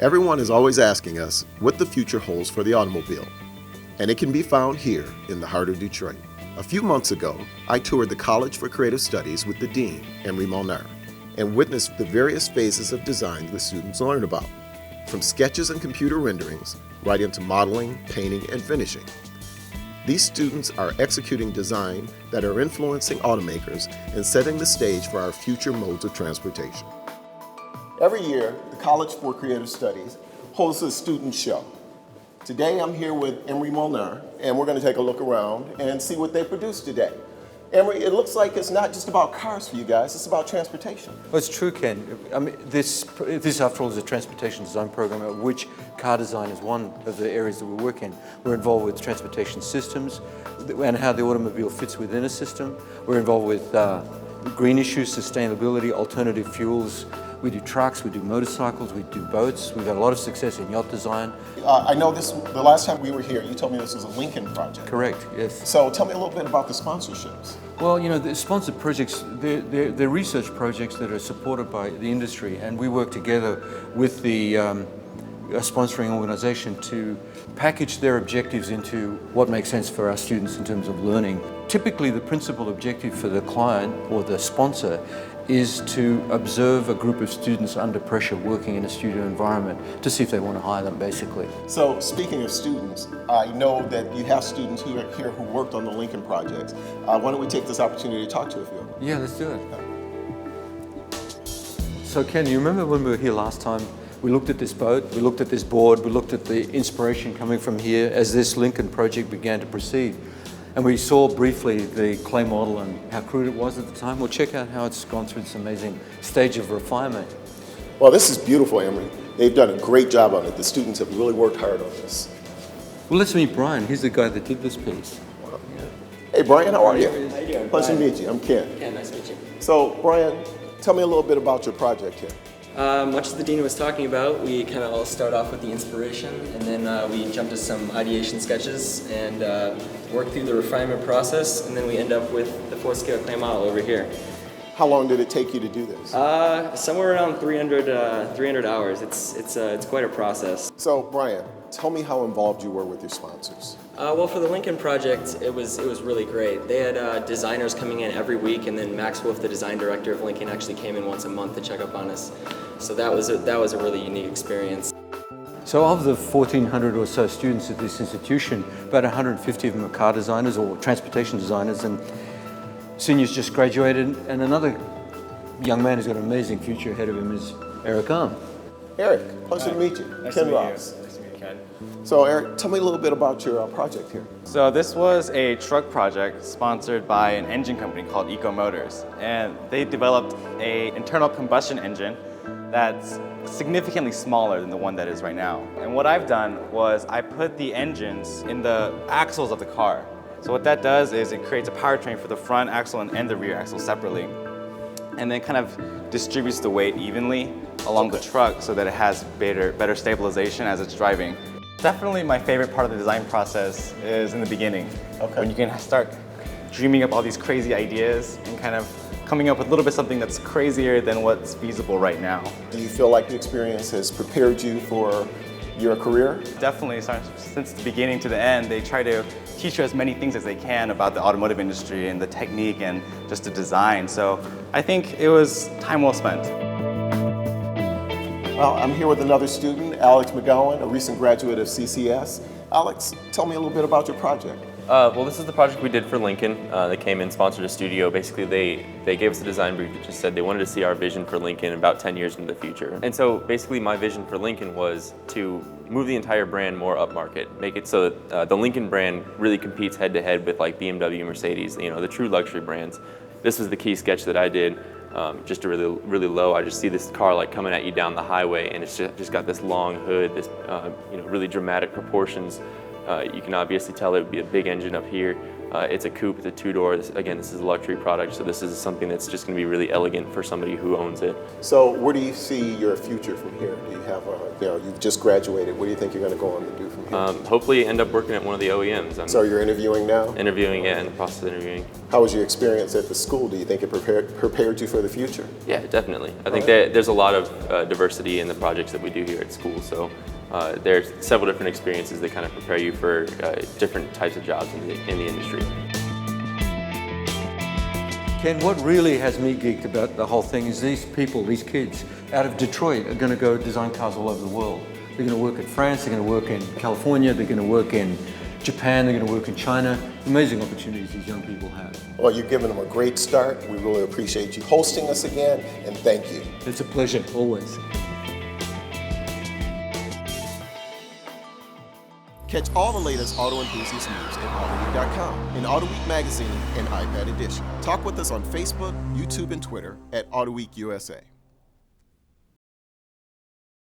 Everyone is always asking us what the future holds for the automobile, and it can be found here in the heart of Detroit. A few months ago, I toured the College for Creative Studies with the Dean, Imre Molnar, and witnessed the various phases of design the students learn about, from sketches and computer renderings right into modeling, painting, and finishing. These students are executing design that are influencing automakers and setting the stage for our future modes of transportation. Every year, the College for Creative Studies hosts a student show. Today, I'm here with Imre Molnar, and we're going to take a look around and see what they produced today. Imre, it looks like it's not just about cars for you guys, it's about transportation. Well, it's true, Ken. I mean, this after all, is a transportation design program, of which car design is one of the areas that we work in. We're involved with transportation systems and how the automobile fits within a system. We're involved with green issues, sustainability, alternative fuels. We do trucks, we do motorcycles, we do boats. We've had a lot of success in yacht design. I know the last time we were here, you told me this was a Lincoln project. Correct, yes. So tell me a little bit about the sponsorships. Well, you know, the sponsored projects, they're research projects that are supported by the industry, and we work together with the sponsoring organization to package their objectives into what makes sense for our students in terms of learning. Typically, the principal objective for the client or the sponsor is to observe a group of students under pressure working in a studio environment to see if they want to hire them, basically. So speaking of students, I know that you have students who are here who worked on the Lincoln projects. Why don't we take this opportunity to talk to a few of them? Yeah, let's do it. So Ken, you remember when we were here last time, we looked at this boat, we looked at this board, we looked at the inspiration coming from here as this Lincoln project began to proceed. And we saw briefly the clay model and how crude it was at the time. Well, check out how it's gone through this amazing stage of refinement. Well, this is beautiful, Imre. They've done a great job on it. The students have really worked hard on this. Well, let's meet Brian. He's the guy that did this piece. Hey, Brian, how are you? How you doing? Pleasure to meet you. I'm Ken. Ken, nice to meet you. So, Brian, tell me a little bit about your project here. Much as the Dean was talking about, we kind of all start off with the inspiration, and then we jump to some ideation sketches and work through the refinement process, and then we end up with the 4-scale clay model over here. How long did it take you to do this? Somewhere around 300 hours. It's quite a process. So, Brian, tell me how involved you were with your sponsors. Well, for the Lincoln project, it was really great. They had designers coming in every week, and then Max Wolf, the design director of Lincoln, actually came in once a month to check up on us. So that was a really unique experience. So of the 1,400 or so students at this institution, about 150 of them are car designers or transportation designers, and seniors just graduated, and another young man who's got an amazing future ahead of him is Eric Arm. Eric, pleasure to meet you. Nice Ken to meet Ross. you. Nice to meet you, Ken. So, Eric, tell me a little bit about your project here. So this was a truck project sponsored by an engine company called Eco Motors, and they developed an internal combustion engine that's significantly smaller than the one that is right now. And what I've done was I put the engines in the axles of the car. So what that does is it creates a powertrain for the front axle and the rear axle separately, and then kind of distributes the weight evenly along the truck so that it has better stabilization as it's driving. Definitely my favorite part of the design process is in the beginning, when you can start dreaming up all these crazy ideas and kind of coming up with a little bit something that's crazier than what's feasible right now. Do you feel like the experience has prepared you for your career? Definitely, since the beginning to the end, they try to teach you as many things as they can about the automotive industry and the technique and just the design. So I think it was time well spent. Well, I'm here with another student, Alex McGowan, a recent graduate of CCS. Alex, tell me a little bit about your project. Well, this is the project we did for Lincoln. They came in, sponsored a studio. Basically, they gave us a design brief that just said they wanted to see our vision for Lincoln about 10 years into the future. And so basically my vision for Lincoln was to move the entire brand more upmarket, make it so that the Lincoln brand really competes head-to-head with like BMW, Mercedes, you know, the true luxury brands. This was the key sketch that I did, just a really low. I just see this car like coming at you down the highway, and it's just got this long hood, this you know, really dramatic proportions. You can obviously tell it would be a big engine up here, It's a coupe, it's a two-door. Again, this is a luxury product, so this is something that's just going to be really elegant for somebody who owns it. So where do you see your future from here? Do you have you've just graduated. What do you think you're going to go on to do from here? Hopefully end up working at one of the OEMs. So you're interviewing now? Interviewing, yeah, in the process of interviewing. How was your experience at the school? Do you think it prepared you for the future? Yeah, definitely. I think that there's a lot of diversity in the projects that we do here at school, so there's several different experiences that kind of prepare you for different types of jobs in the industry. Ken, what really has me geeked about the whole thing is these people, these kids out of Detroit are going to go design cars all over the world. They're going to work in France, they're going to work in California, they're going to work in Japan, they're going to work in China. Amazing opportunities these young people have. Well, you've given them a great start. We really appreciate you hosting us again, and thank you. It's a pleasure, always. Catch all the latest auto enthusiast news at Autoweek.com, in Autoweek Magazine and iPad Edition. Talk with us on Facebook, YouTube, and Twitter at Autoweek USA.